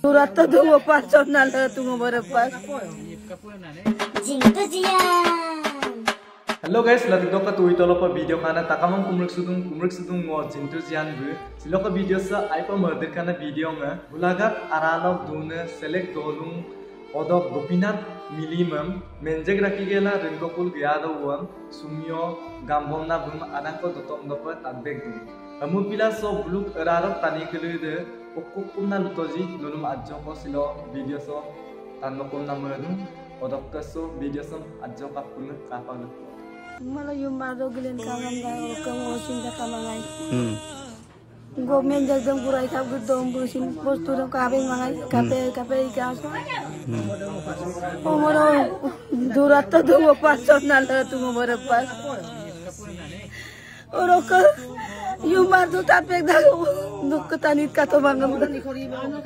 Durata tunggu personal tunggu berpas. Jinto jian. Hello guys, lagi doka tu itu lopa video kana takamang kumruk sudung mo jinto jian bu. Siloka video sa aipa murder kana video nga bulagat aralok dune select dolung odok Gopinath milimum menjek raki gela ringokul gyado wam sumyo gambomna bum anako dotom dopa tabek du. Amu pila so bluk aralok tani kelude okukumna lutoji nunum adjoko silo video so tanokumna murnu odok kaso video so adjoka pun kapal. Malah yung mado gilen kamam gayo kang osin da kamangai. Government jagdam purai kap gudom busin postu dam kabeng mangai kape ikas. Omoro durata tungo personal tungo berpas. Orok yung mado tapek da nuk tanit kato bangam ni koriban.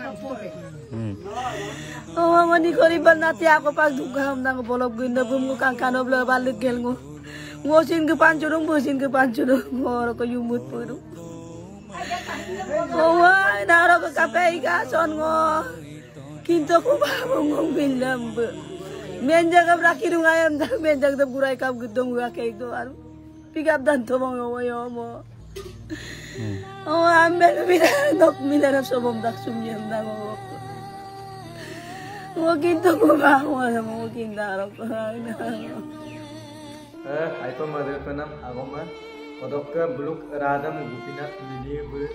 Oh mani koriban nati ako pag dugam nang bolog gunda bum kang kanob le balik gel ngo. Ngosin ke pancurung, bosin ke pancurung, ngoro ke yumut puru. Wah, naro ke kapai kason ngo. Kinto ko babong bilam be. Menjag ab rakirung ayam dah menjag dah burai kap gedong gua kayak itu aru. Pigap dan to mong yo mo. Oh, ambil dok mina sobom dak sumyam dah mo. Ngo kinto ko babong mo kinaro ko. Aipa mother penam agoma odokka bluk radam Gopinath miliye bu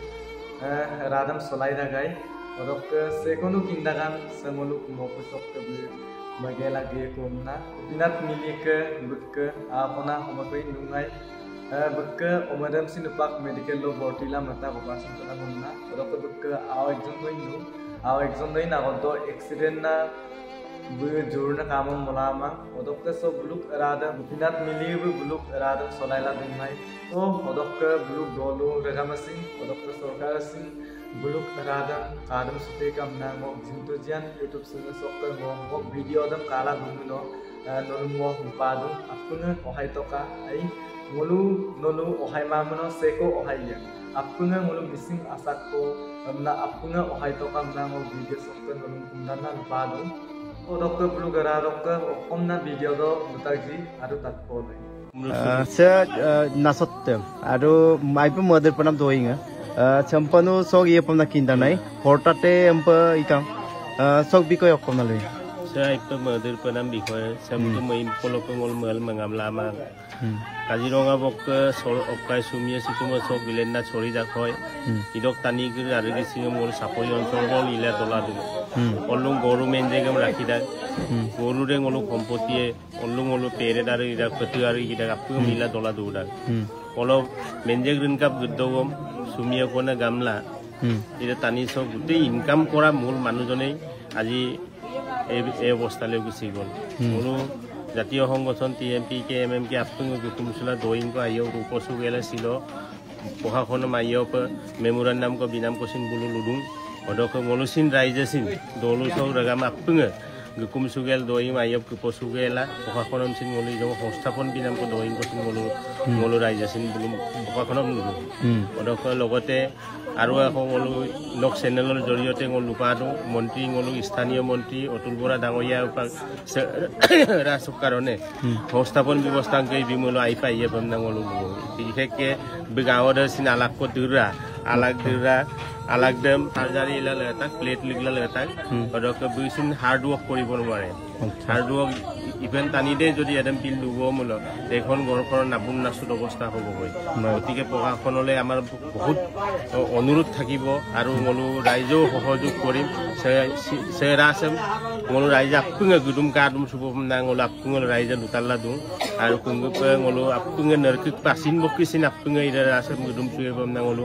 radam solai dagai odokka sekonu kindagan semoluk mopusokka bu magela ge komna Gopinath miliye ke bukka apona homakoi nungai bukka omadam sinupak medical lo bortila mata operation tanamna odokka bukka aw ekjon doi na goto accident na Jurna kamam mulama odokka so bluk radam Gopinath miliye bu bluk radam solaila dungai to odokka bluk dolu regamasin odokka sarkar sin bluk radam sute kamna mo jinto jian YouTube sunga sokka mo video dam kala dumuno nonu mo upadu apuna ohai toka ai mulu nonu ohai mamuno seko ohai ya apuna mulu missing asakko amna apuna ohai toka amna mo video sokka nonu kundana upadu odokka bluk radokka okomna video do mutagji aru tatpole se nasotte aru maipu mother panam doinga champanu sok ye pamna kindanai hortate ampa ikam sok bikoy okomna loi se aipa mother panam bikoy samtu mai polokongol mal mangam lama Kaziranga bokka sol okai sumye sikuma sok bilenda chori jakhoi idok tani gir aru gisinga mol sapori onchol bol ila dola du ollung goru menjegam rakhida goru reng olu kompotie ollung olu pere daru ida petu aru ida apu mila dola du da olo menjeg rin kap guddogom sumye kona gamla ida tani sok gutte income kora mul manujone aji এই অবস্থালৈ গুচি গ'ল মোৰো জাতীয় সংগঠন TMP KMM কে আপুঙ্গ গুকুমসুলা দোইং को आयो रूपसु गेले सिलो प्रशासन माइयो प मेमोरेंडम को बिनाम कोसिन बुलु लुदुं अदक मोलुसिन रायजेसिन दोलु सौ रगाम আপুঙ্ग गुकुमसु गेल दोइं माइयो कुपसु गेला प्रशासनम सिन मोलु जो संस्थापन बिनाम को दोइं कोसिन मोलु रायजेसिन बुलु प्रशासनम लुदुं अदक लगते আৰু এখন গলো লক চেনেলৰ জৰিয়তে গলো পাদু মন্ত্ৰী গলো স্থানীয় মন্ত্ৰী অতুল বৰা ডাঙৰীয়া ৰাজক কাৰণে সংস্থাপন ব্যৱস্থাকে বিমল আই পাইয়ে বমনা গলো বিশেষকে গাঁৱৰ সিন আলাক দুৰা আলাকদম সাৰ্জাৰী ইলালে এটা প্লেট লিগলালে এটা অদক বুইছিন হাৰ্ড ওয়াৰ্ক কৰিব নোৱাৰে হাৰ্ড ওয়াৰ্ক ইভেন্ট আনি দে যদি এডম পিল দুব মূল এখন গড়ৰ নাবুন নাচুত অৱস্থা হ'ব গৈ গতিকে প্ৰশাসনলৈ আমাৰ বহুত অনুৰোধ থাকিব আৰু মলো ৰাইজেও সহযোগ কৰিম সেৰাসম মলো ৰাইজে আপুঙ্গ গুদুম কাদুম সুবম নাঙল আপুঙ্গ ৰাইজে দুতাল্লা দুং আৰু কুঙ্গুপ মলো আপুঙ্গ নৰকিক পাছিন বকিছিন আপুঙ্গ ইৰা আসম গুদুম সুবম নাঙল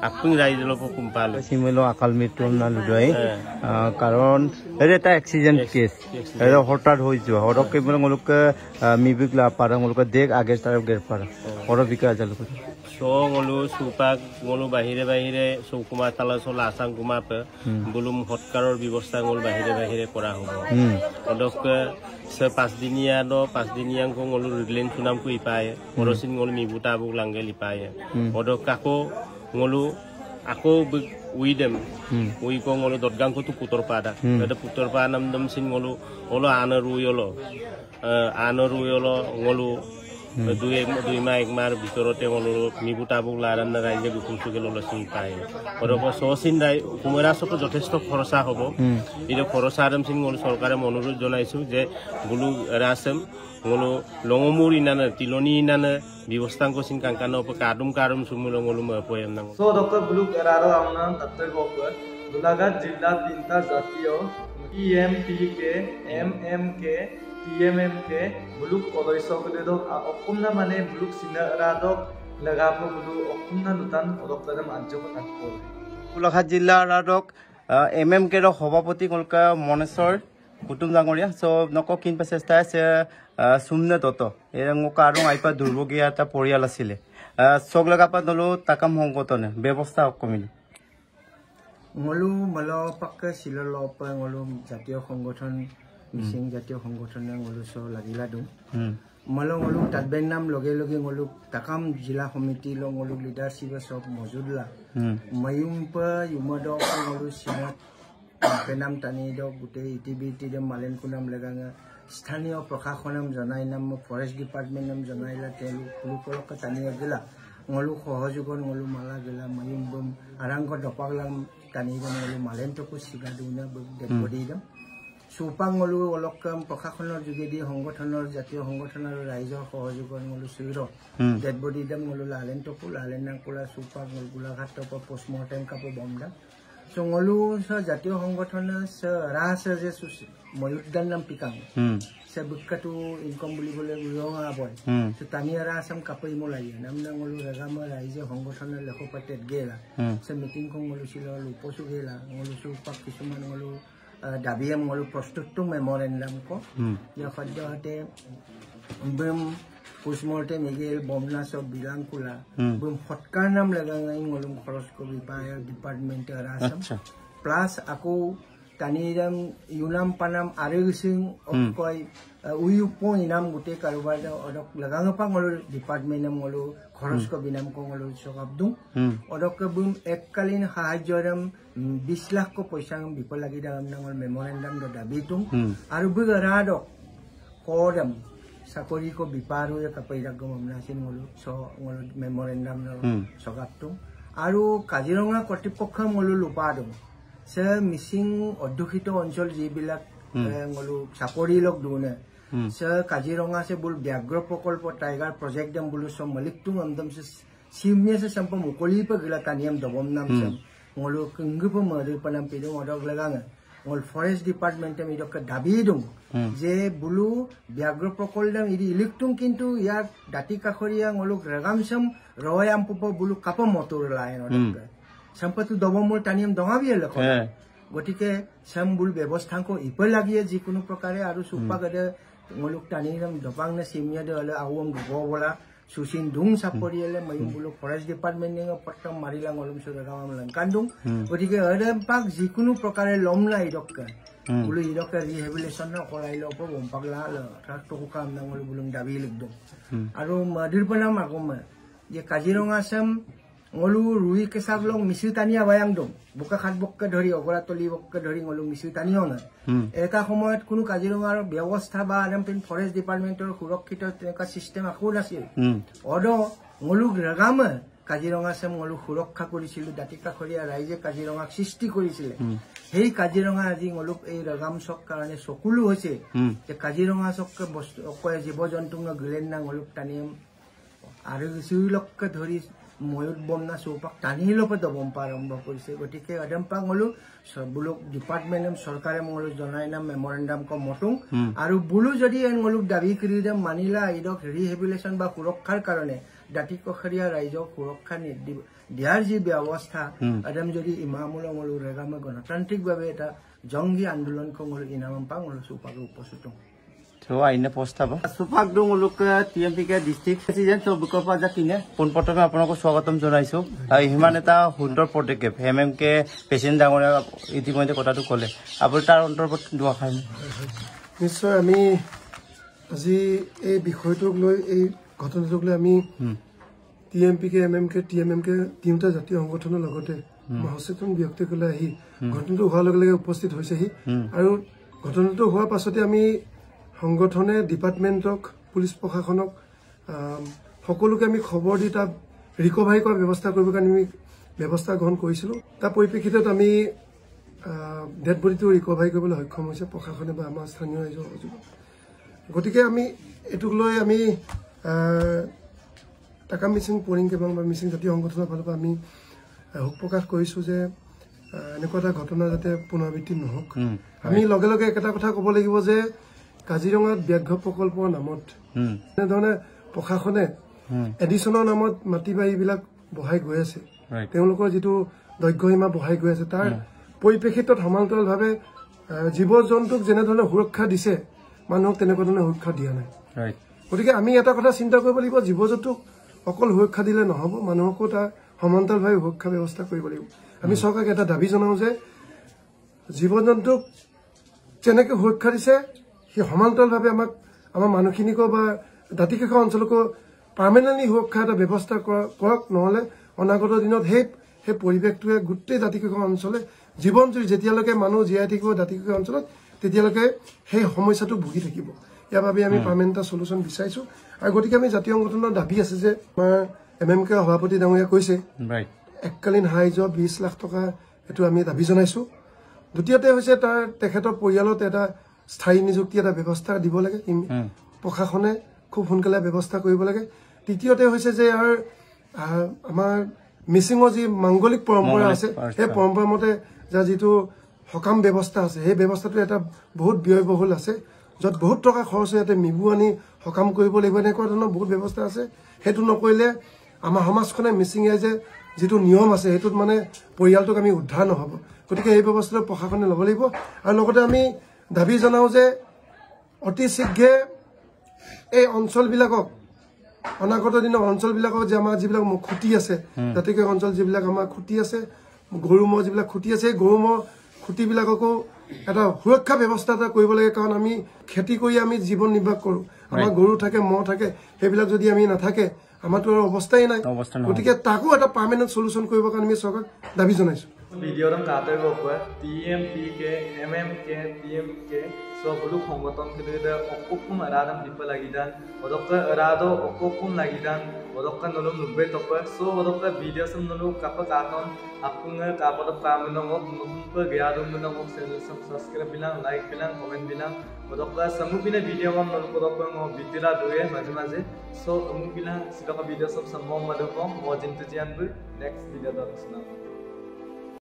আপুঙ্গ ৰাইজে লপ কুম্পাল সিমলো আকাল মৃত্যু না লুদই কাৰণ এটা এক্সিডেন্ট কেস এটা হঠাৎ হৈ যোৱা হৰক কেবল মলক মিবিকলা পাৰা মলক দেখ আগে তাৰ গেৰ পাৰা হৰ বিকা জাল ngolu supak ngolu bahire sukuma tala sola asang kumap belum hotkaror ব্যৱস্থা ngol bahire kora hobo odok se pas dinia ko ngolu ridlen sunam ku ipaye orosin ngol mibuta bu langgel ipaye odok kako ngolu আকৌ উই them উই কং হলো দটগাংকো তো পুতর পাদা এটা পুতর পা নাম দম scene হলো হলো আনার উই হলো হলো দুই মাহ এক মাহৰ ভিতৰতে হলো মিবুটাবুক লাৰাম না ৰাইজে গুকুল চুকে ললো চিন পায় ওৰক সচিন দাই কুমৰা চক যথেষ্ট খৰচা হ'ব এই খৰচা আৰাম সিং হলো চৰকাৰে অনুৰোধ জনাইছো যে বুলু ৰাসম হলো লঙমুৰ ইনানে তিলনি ইনানে ব্যৱস্থাংক সিন কাংকানো কাদুম সুমুল হলো পয়ম নাং সো ডক্টর বুলুক এরারো আমনান তাত্তই বকর গোলাঘাট জিলা 3টা জাতীয় PMPK MMK TMMK buluk odoisok ledok okumna mane buluk sina radok lagapo bulu okumna nutan odokadam ajjoko takpol Golaghat জিলা radok MMK ৰ সভাপতি কলকা মনেশ্বৰ কুটুম ডাঙৰীয়া সো নক কিন চেষ্টা আছে সুমনে দত এৰং কাৰণ আইপা দুৰ্ভোগী এটা পৰিয়াল আছিল চক লগাপা দলো তাকাম সংগঠনে ব্যৱস্থা কমিলি ngolu malo pakka silolo pa ngolu জাতীয় সংগঠন মিসিং জাতীয় সংগঠনে ngolu so লাগিলা দু malo ngolu তাদবেন নাম লগে লগে ngolu তাকাম জিলা সমিতি ল ngolu লিডারশিপ সব মজুদলা মায়ুম পা ইউমদ ngolu সিনা পেনাম টানি দ গুটে ইটিবিটি দে মালেন কুনাম লাগাঙা স্থানীয় প্রশাসনম জনাই নাম ফরেস্ট ডিপার্টমেন্ট নাম জনাইলা তেলু পুলুকলক টানি গেলা ngolu সহযোগন ngolu মালা গেলা মায়ুম বম আরাঙ্গ দপাগলাম টানি ngolu মালেন টকু সিগা দুনা দেখবদি দম সুপাং ngolu অলকাম প্ৰশাসনৰ যোগেদি সংগঠনৰ জাতীয় সংগঠনৰ ৰাইজৰ সহযোগন ngolu সুইৰ দেখবদি দম ngolu লালেন টকু লালেন নাকুলা সুপাং ngolu গোলাঘাট টপ পোস্টমর্টেম কাপো বমদা so ngolu sa জাতীয় সংগঠনৰ ৰাস যে ময়ুদ্দান নাম পিকাং se bukkatu income buli bole uronga boy so taniara asam kapoi molai namna ngolu ragama raije সংগঠনৰ লেখপাতেত গেলা se meeting ko ngolu silo luposu gela ngolu supak kisuman ngolu dabiam ngolu prostitutu memorandum ko ya khadjate bem postmortem miguel bomna so bilang kula bem hotkar nam lagangai ngolu khoros ko bipaya department rasam plus aku taniram yunam panam areusing okoi uyupo inam gute karobar odok lagang pa ngolo department nam ngolo khoros ko binam ko ngolo sokabdu odok bum ekkalin sahajoram 20 lakh ko paisa ngam bipol lagi dalam ngol memorandum do dabitung aru bugarado kodam sakori ko biparu ya kapaira gomna sin ngolo so ngolo memorandum no sokabtu aru kajironga kotipokha ngolo lupadum se missing অধ্যুষিত অঞ্চল যিবিলাক ngolu চাকৰি লক দুনে se Kaziranga se বুল ব্যাঘ্ৰ প্ৰকল্প tiger project দম বুলু সম মালিকটো আমদম se সিমিয়া se সম্প মুকলি প গলা কানিয়াম দবম নাম সম ngolu কংগুপ মদে পনাম পিদো অডক লাগাঙ ngol ফরেস্ট ডিপার্টমেন্টে মিদক দাবি দম যে বুলু ব্যাঘ্ৰ প্ৰকল্প ইদি ইলেক্ট্ৰন কিন্তু ইয়াৰ দাতি কাখৰিয়া ngolu ৰাগামসম ৰয়াম পপ বুলু কাপ মটৰ লাইন অডক সম্পত্তি দবমূল টানিম দঙাবিয়ে লক গটিকে সামবুল ব্যবস্থাকো ইপল লাগিয়ে যে কোনো প্রকারে আৰু সুপাগদে ngoluk টানিম দপাং না সিমিয়া দে হলে আউম গবলা সুসিন দুং সাপরিয়েলে মাইম বুলু ফরেস্ট ডিপার্টমেন্ট নিং পট্টম মারিলা ngolum সুরাগাম লঙ্কান্দুং গটিকে অদম পাক যে কোনো প্রকারে লমলা ইদক বুলু ইদক রিহেবিলিটেশন কৰাইলো বম পাগলা থাক তো কাম না ngolu বুলুং দাবি লিখদম আৰু মাদিৰ পনাম আগম যে কাজিৰঙা সাম ngolu rui kesaglong misu tania bayang dong buka khat bokka dhori ogora toli bokka dhori ngolu misu tanio na eta সময়ত কোনো কাজিৰঙাৰ ব্যৱস্থা বা আৰম্পিন ফৰেষ্ট ডিপাৰ্টমেন্টৰ সুৰক্ষিত তেনেকা সিস্টেম আকো নাছিল অড ngolu ৰাগাম কাজিৰঙা সম ngolu সুৰক্ষা কৰিছিল দাতিকা খৰিয়া ৰাইজে কাজিৰঙাক সৃষ্টি কৰিছিল সেই কাজিৰঙা আজি ngolu এই ৰাগাম সক কাৰণে সকুলু হৈছে যে কাজিৰঙা সক বস্তু কয় জীৱ-জন্তু গলেন না ngolu টানিম আৰু সুইলক ধৰি ময়ুৰ বমনা সোপাক টানিলো পদ বম আৰম্ভ কৰিছে গটিকে আদমপা ngolu বুলু ডিপাৰ্টমেন্ট সৰকাৰে ngolu জনাই নাম মেমোৰেন্ডাম ক মটুং আৰু বুলু যদি ngolu দাবি কৰি দে মানিলা ইদক ৰিহেবিলিটেশন বা সুৰক্ষাৰ কাৰণে দাতি কখৰিয়া ৰাইজক সুৰক্ষা দিয়াৰ যি ব্যৱস্থা আদম যদি ইমামুল ngolu ৰেগাম গণতান্ত্ৰিক ভাবে এটা জংগী আন্দোলন ক ngolu ইনাম পা ngolu সোপাক উপস্থিত তো আইনে প্রস্তাব সুপাক দং লোক টিএমপি কে ডিস্ট্রিক্ট প্রেসিডেন্ট তো বিকল্প যা কিনে কোন প্রথমে আপোনাক স্বাগতম জনাইছো হিমান এটা সুন্দর পদক্ষেপ এমএম কে প্রেসিডেন্ট ডাঙরে ইতিমধ্যে কথাটো কলে আপনি তার অন্তর্গত দোয়া খাই নিশ্চয় আমি আজি এই বিষয়টোক লৈ এই ঘটনাটোক লৈ আমি টিএমপি কে এমএম কে টিএমএম কে তিনিটা জাতীয় সংগঠনৰ লগতে সচেতন ব্যক্তিসকলে আহি ঘটনাটো হোৱাৰ লগে লগে উপস্থিত হৈছেহি আৰু ঘটনাটো হোৱাৰ পাছতে আমি সংগঠনে ডিপাৰ্টমেণ্টক পুলিচ প্ৰশাসনক সকলোকে আমি খবৰ দি তাত ৰিকভাৰী কৰাৰ ব্যৱস্থা কৰিবৰ কাৰণে আমি ব্যৱস্থা গ্ৰহণ কৰিছিলোঁ তাৰ পৰিপ্ৰেক্ষিতত আমি ডেড বডিটো ৰিকভাৰী কৰিবলৈ সক্ষম হৈছে প্ৰশাসনে বা আমাৰ স্থানীয় ৰাইজৰ সহযোগত গতিকে আমি এইটোক লৈ আমি টাকাম মিচিং পৌৰিং কেবাং বা মিচিং জাতীয় সংগঠনৰ ফালৰ পৰা আমি শোক প্ৰকাশ কৰিছোঁ যে এনেকুৱা এটা ঘটনা যাতে পুনৰাবৃত্তি নহওক আমি লগে লগে একেটা কথা ক'ব লাগিব যে কাজিৰঙাত ব্যাঘ্ৰ প্ৰকল্পৰ নামত এনেধৰণে প্ৰশাসনে এডিশ্যনৰ নামত মাটি বাৰীবিলাক বঢ়াই গৈ আছে তেওঁলোকৰ যিটো দৈৰ্ঘ্যসীমা বঢ়াই গৈ আছে তাৰ পৰিপ্ৰেক্ষিতত সমান্তৰালভাৱে জীৱ জন্তুক যেনেধৰণে সুৰক্ষা দিছে মানুহক তেনেকুৱা ধৰণে সুৰক্ষা দিয়া নাই গতিকে আমি এটা কথা চিন্তা কৰিব লাগিব জীৱ জন্তুক অকল সুৰক্ষা দিলে নহ'ব মানুহকো তাৰ সমান্তৰালভাৱে সুৰক্ষা ব্যৱস্থা কৰিব লাগিব আমি চৰকাৰক এটা দাবী জনাওঁ যে জীৱ জন্তুক যেনেকৈ সুৰক্ষা দিছে সেই সমান্তৰালভাৱে আমাক আমাৰ মানুহখিনিকো বা দাঁতিকাষৰীয়া অঞ্চলকো পাৰ্মানেণ্টলি সুৰক্ষা এটা ব্যৱস্থা কৰক নহ'লে অনাগত দিনত সেই পৰিৱেশটোৱে গোটেই দাঁতিকাষৰীয়া অঞ্চলে জীৱন জুৰি যেতিয়ালৈকে মানুহ জীয়াই থাকিব দাঁতিকাষৰীয়া অঞ্চলত তেতিয়ালৈকে সেই সমস্যাটো ভুগি থাকিব ইয়াৰ বাবে আমি পাৰ্মানেণ্ট এটা চলুশ্যন বিচাৰিছোঁ আৰু গতিকে আমি জাতীয় সংগঠনৰ দাবী আছে যে আমাৰ MMK সভাপতি ডাঙৰীয়া কৈছে এককালীন সাহায্য 20 লাখ টকা এইটো আমি দাবী জনাইছোঁ দ্বিতীয়তে হৈছে তেখেতৰ পৰিয়ালত এটা স্থায়ী নিযুক্তি এটা ব্যৱস্থা দিব লাগে প্ৰশাসনে খুব সোনকালে ব্যৱস্থা কৰিব লাগে তৃতীয়তে হৈছে যে আমাৰ মিচিঙৰ যি মাংগলিক পৰম্পৰা আছে সেই পৰম্পৰা মতে যাৰ যিটো সকাম ব্যৱস্থা আছে সেই ব্যৱস্থাটো এটা বহুত ব্যয়বহুল আছে য'ত বহুত টকা খৰচ হয় ইয়াতে মিবু আনি সকাম কৰিব লাগিব এনেকুৱা ধৰণৰ বহুত ব্যৱস্থা আছে সেইটো নকৰিলে আমাৰ সমাজখনে মিচিং ৰাইজে যিটো নিয়ম আছে সেইটোত মানে পৰিয়ালটোক আমি উদ্ধাৰ নহ'ব গতিকে এই ব্যৱস্থাটো প্ৰশাসনে ল'ব লাগিব আৰু লগতে আমি দাবী জনাওঁ যে অতি শীঘ্ৰে এই অঞ্চলবিলাকক অনাগত দিনৰ অঞ্চলবিলাকক যে আমাৰ যিবিলাক খুঁটি আছে দাঁতিকাষৰীয়া অঞ্চল যিবিলাক আমাৰ খুঁটি আছে গৰু ম'হ যিবিলাক খুঁটি আছে সেই গৰু ম'হ খুঁটিবিলাককো এটা সুৰক্ষা ব্যৱস্থা এটা কৰিব লাগে কাৰণ আমি খেতি কৰি আমি জীৱন নিৰ্বাহ কৰোঁ আমাৰ গৰু থাকে ম'হ থাকে সেইবিলাক যদি আমি নাথাকে আমাৰতো আৰু অৱস্থাই নাই গতিকে তাকো এটা পাৰ্মানেণ্ট চলুশ্যন কৰিবৰ কাৰণে আমি চৰকাৰক দাবী জনাইছোঁ ভিডিঅ'ৰ কাটে গপৰ TMPK MMK TMK সবলুক সংগঠন কিন্তু অকুকুম আৰাদম দিব লাগিদান অদক আৰাদো অকুকুম লাগিদান অদক নলম নুবে তপ সো অদক ভিডিঅ' সম নলু কাপ কাটন আপুং কাপদ কামনক নতুনক গিয়াদুম নক সাবস্ক্রাইব বিলাং লাইক বিলাং কমেন্ট বিলাং অদক সমুপিনে ভিডিঅ' মন নলু অদক বিতিলা দুয়ে মাঝে মাঝে সো অমুপিলা সিলক ভিডিঅ' সব সমম মদক মজিনতে জিয়ানবু নেক্সট ভিডিঅ' দৰ্শনা